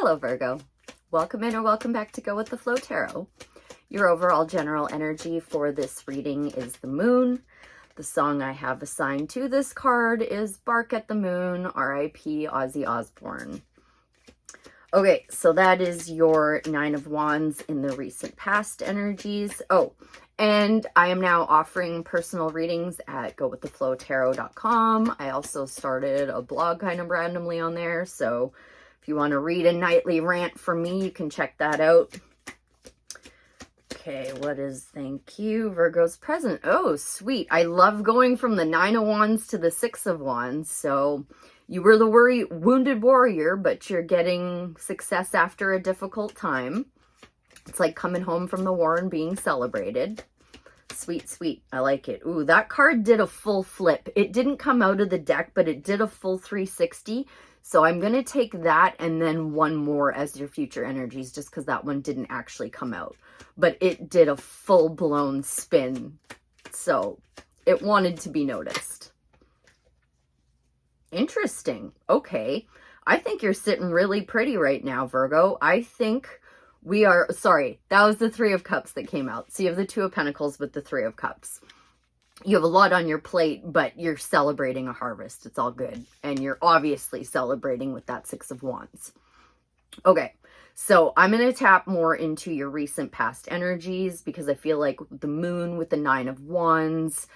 Hello Virgo, welcome in or welcome back to Go with the Flow Tarot. Your overall general energy for this reading is the moon. The song I have assigned to this card is Bark at the Moon, R.I.P. Ozzy Osbourne. Okay, so that is your Nine of Wands in the recent past energies. Oh, and I am now offering personal readings at gowiththeflowtarot.com. I also started a blog kind of randomly on there, so if you want to read a nightly rant from me, you can check that out. Okay, what is, thank you, Virgo's present. Oh, sweet. I love going from the Nine of Wands to the Six of Wands. So you were the wounded warrior, but you're getting success after a difficult time. It's like coming home from the war and being celebrated. Sweet, sweet. I like it. Ooh, that card did a full flip. It didn't come out of the deck, but it did a full 360. So I'm going to take that and then one more as your future energies, just because that one didn't actually come out. But it did a full-blown spin. So it wanted to be noticed. Interesting. Okay. I think you're sitting really pretty right now, Virgo. I think we are, sorry, that was the Three of Cups that came out. So you have the Two of Pentacles with the Three of Cups. You have a lot on your plate, but you're celebrating a harvest. It's all good. And you're obviously celebrating with that Six of Wands. Okay, so I'm going to tap more into your recent past energies because I feel like the moon with the Nine of Wands,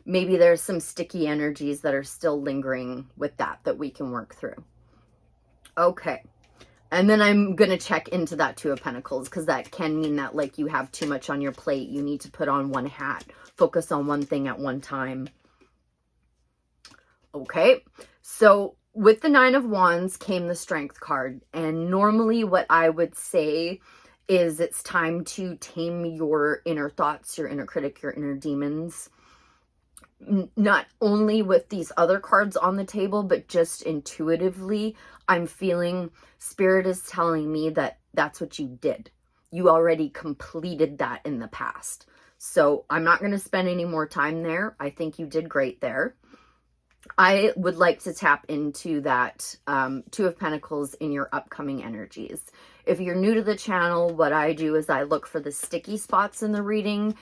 maybe there's some sticky energies that are still lingering with that we can work through. Okay. And then I'm going to check into that Two of Pentacles because that can mean that like you have too much on your plate. You need to put on one hat, focus on one thing at one time. Okay, so with the Nine of Wands came the Strength card. And normally what I would say is it's time to tame your inner thoughts, your inner critic, your inner demons. Not only with these other cards on the table, but just intuitively, I'm feeling Spirit is telling me that that's what you did. You already completed that in the past. So I'm not going to spend any more time there. I think you did great there. I would like to tap into that Two of Pentacles in your upcoming energies. If you're new to the channel, what I do is I look for the sticky spots in the reading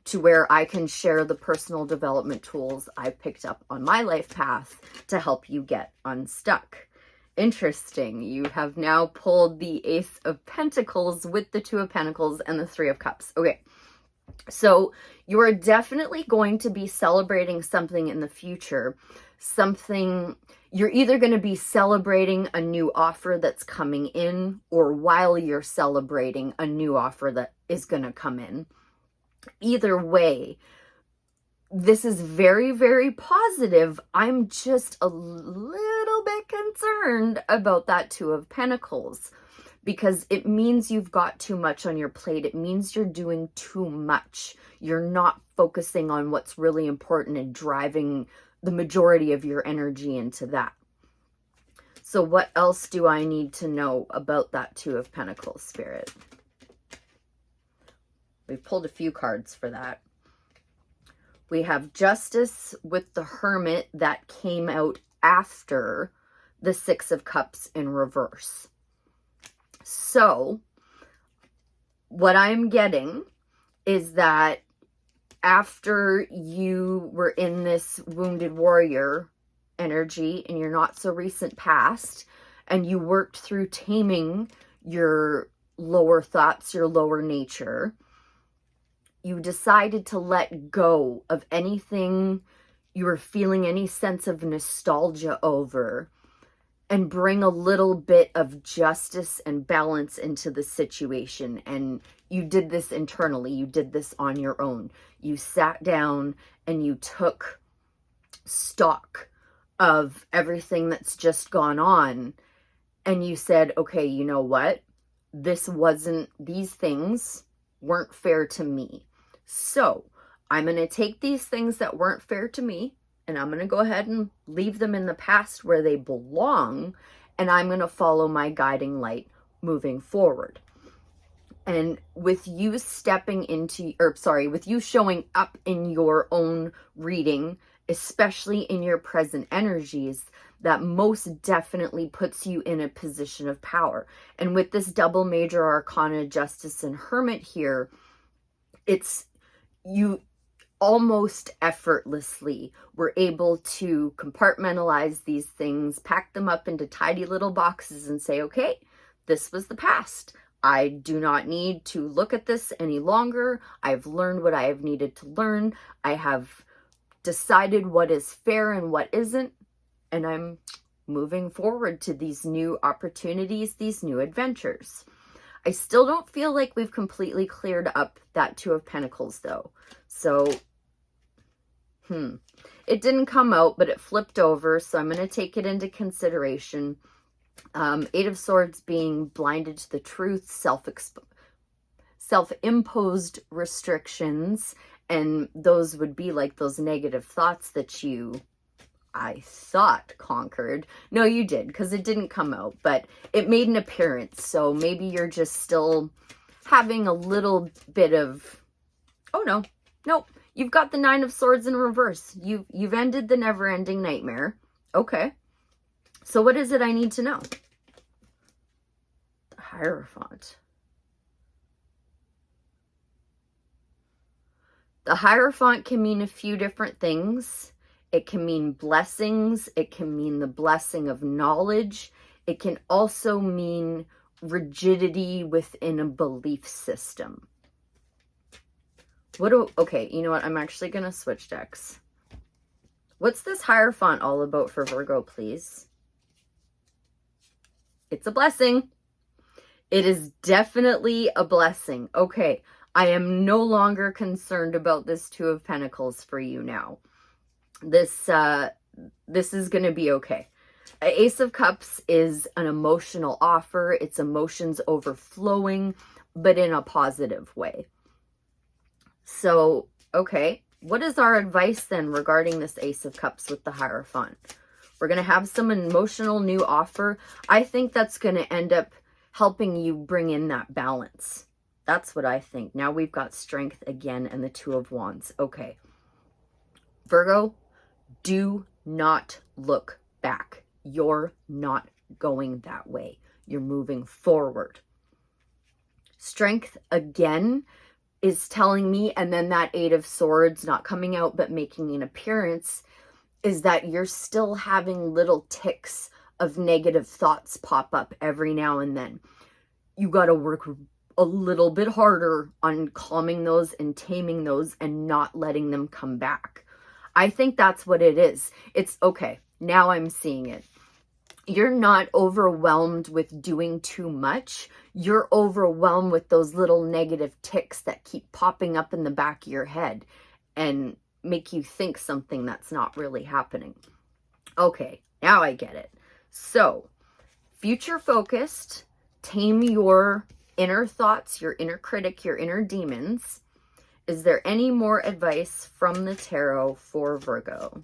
to where I can share the personal development tools I've picked up on my life path to help you get unstuck. Interesting. You have now pulled the Ace of Pentacles with the Two of Pentacles and the Three of Cups. Okay. So you are definitely going to be celebrating something in the future. Something, you're either going to be celebrating a new offer that's coming in, or while you're celebrating a new offer that is going to come in. Either way, this is very, very positive. I'm just a little bit concerned about that Two of Pentacles, because it means you've got too much on your plate. It means you're doing too much. You're not focusing on what's really important and driving the majority of your energy into that. So what else do I need to know about that Two of Pentacles, Spirit? We've pulled a few cards for that. We have Justice with the Hermit that came out after the Six of Cups in reverse. So what I'm getting is that after you were in this wounded warrior energy in your not so recent past, and you worked through taming your lower thoughts, your lower nature, you decided to let go of anything you were feeling any sense of nostalgia over, and bring a little bit of justice and balance into the situation. And you did this internally. You did this on your own. You sat down and you took stock of everything that's just gone on. And you said, okay, you know what? These things weren't fair to me. So I'm going to take these things that weren't fair to me, and I'm going to go ahead and leave them in the past where they belong, and I'm going to follow my guiding light moving forward. And with you stepping into, with you showing up in your own reading, especially in your present energies, that most definitely puts you in a position of power. And with this double major arcana, Justice and Hermit here, it's you almost effortlessly were able to compartmentalize these things, pack them up into tidy little boxes and say, okay, this was the past. I do not need to look at this any longer. I've learned what I have needed to learn. I have decided what is fair and what isn't. And I'm moving forward to these new opportunities, these new adventures. I still don't feel like we've completely cleared up that Two of Pentacles though. So, it didn't come out, but it flipped over. So I'm going to take it into consideration. Eight of Swords being blinded to the truth, self-imposed restrictions. And those would be like those negative thoughts that I thought conquered. No, you did, because it didn't come out, but it made an appearance. So maybe you're just still having a little bit of, oh no, nope. You've got the Nine of Swords in reverse. You've ended the never-ending nightmare. Okay. So what is it I need to know? The Hierophant. The Hierophant can mean a few different things. It can mean blessings. It can mean the blessing of knowledge. It can also mean rigidity within a belief system. Okay, you know what? I'm actually going to switch decks. What's this Hierophant all about for Virgo, please? It's a blessing. It is definitely a blessing. Okay, I am no longer concerned about this Two of Pentacles for you now. This is going to be okay. Ace of Cups is an emotional offer. It's emotions overflowing, but in a positive way. So, okay, what is our advice then regarding this Ace of Cups with the Hierophant? We're going to have some emotional new offer. I think that's going to end up helping you bring in that balance. That's what I think. Now we've got Strength again and the Two of Wands. Okay. Virgo, do not look back. You're not going that way. You're moving forward. Strength again is telling me, and then that Eight of Swords not coming out but making an appearance, is that you're still having little ticks of negative thoughts pop up every now and then. You got to work a little bit harder on calming those and taming those and not letting them come back. I think that's what it is. It's okay. Now I'm seeing it. You're not overwhelmed with doing too much. You're overwhelmed with those little negative ticks that keep popping up in the back of your head and make you think something that's not really happening. Okay, now I get it. So, future focused, tame your inner thoughts, your inner critic, your inner demons. Is there any more advice from the tarot for Virgo?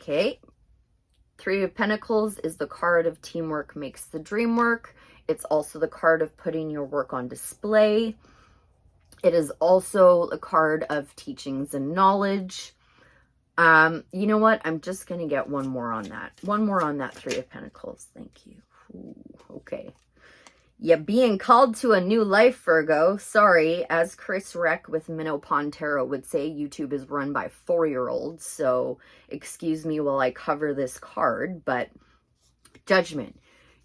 Okay. Three of Pentacles is the card of teamwork makes the dream work. It's also the card of putting your work on display. It is also a card of teachings and knowledge. You know what? I'm just going to get one more on that. One more on that Three of Pentacles. Thank you. Ooh, okay. Yeah, being called to a new life, Virgo. Sorry, as Chris Reck with Minnow Pond Tarot would say, YouTube is run by 4-year-olds, so excuse me while I cover this card, but Judgment.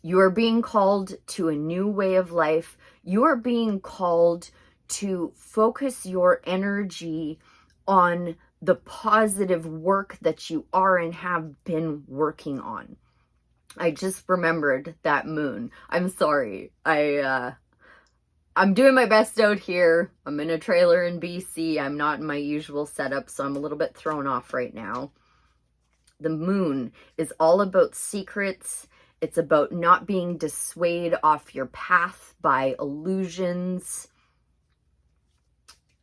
You are being called to a new way of life. You are being called to focus your energy on the positive work that you are and have been working on. I just remembered that moon. I'm sorry. I'm doing my best out here. I'm in a trailer in BC. I'm not in my usual setup, so I'm a little bit thrown off right now. The moon is all about secrets. It's about not being dissuaded off your path by illusions.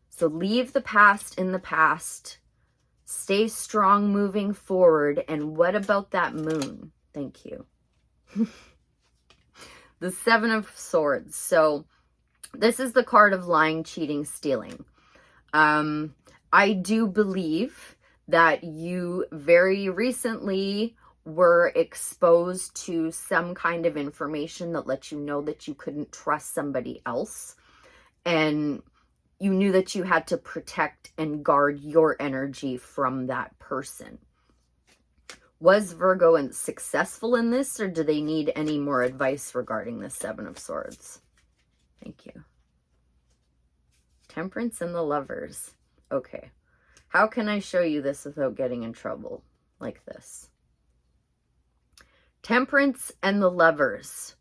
So leave the past in the past. Stay strong moving forward. And what about that moon? Thank you. The Seven of Swords. So this is the card of lying, cheating, stealing. I do believe that you very recently were exposed to some kind of information that lets you know that you couldn't trust somebody else. And you knew that you had to protect and guard your energy from that person. Was Virgo successful in this, or do they need any more advice regarding the Seven of Swords? Thank you. Temperance and the Lovers. Okay. How can I show you this without getting in trouble like this? Temperance and the Lovers.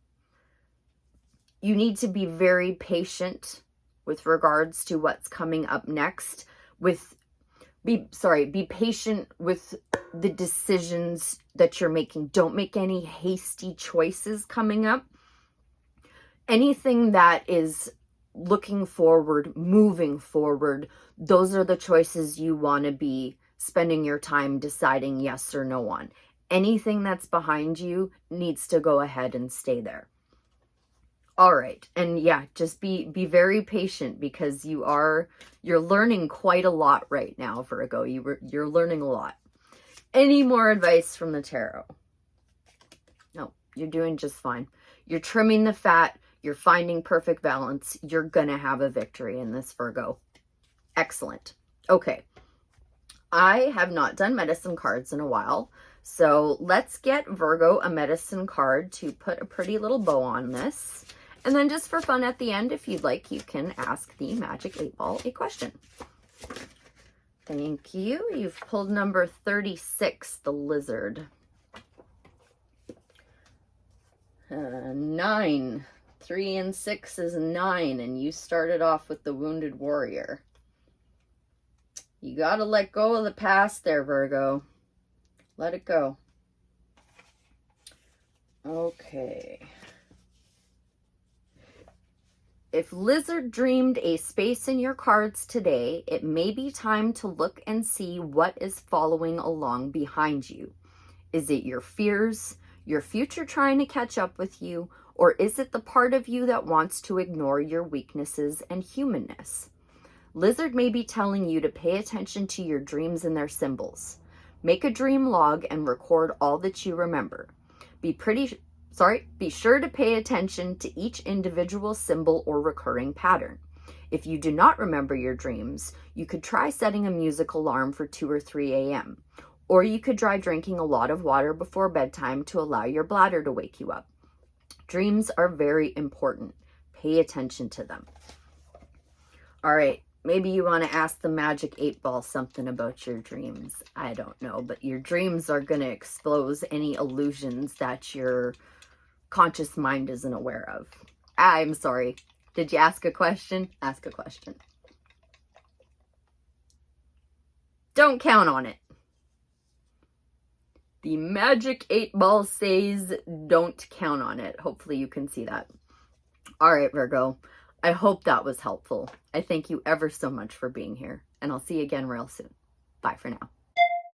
You need to be very patient with regards to what's coming up next. Be patient with the decisions that you're making. Don't make any hasty choices coming up. Anything that is looking forward, moving forward, those are the choices you want to be spending your time deciding yes or no on. Anything that's behind you needs to go ahead and stay there. All right. And yeah, just be very patient, because you're learning quite a lot right now, Virgo. You're learning a lot. Any more advice from the tarot? No, you're doing just fine. You're trimming the fat. You're finding perfect balance. You're going to have a victory in this, Virgo. Excellent. Okay. I have not done medicine cards in a while, so let's get Virgo a medicine card to put a pretty little bow on this. And then just for fun at the end, if you'd like, you can ask the Magic 8 Ball a question. Thank you. You've pulled number 36, the Lizard. 9. 3 and 6 is 9, and you started off with the Wounded Warrior. You got to let go of the past there, Virgo. Let it go. Okay. If Lizard dreamed a space in your cards today, it may be time to look and see what is following along behind you. Is it your fears, your future trying to catch up with you, or is it the part of you that wants to ignore your weaknesses and humanness? Lizard may be telling you to pay attention to your dreams and their symbols. Make a dream log and record all that you remember. Be sure to pay attention to each individual symbol or recurring pattern. If you do not remember your dreams, you could try setting a music alarm for 2 or 3 a.m. Or you could try drinking a lot of water before bedtime to allow your bladder to wake you up. Dreams are very important. Pay attention to them. All right. Maybe you want to ask the Magic 8 Ball something about your dreams. I don't know, but your dreams are going to expose any illusions that your conscious mind isn't aware of. I'm sorry. Did you ask a question? Ask a question. Don't count on it. The Magic 8 Ball says don't count on it. Hopefully you can see that. All right, Virgo. I hope that was helpful. I thank you ever so much for being here, and I'll see you again real soon. Bye for now.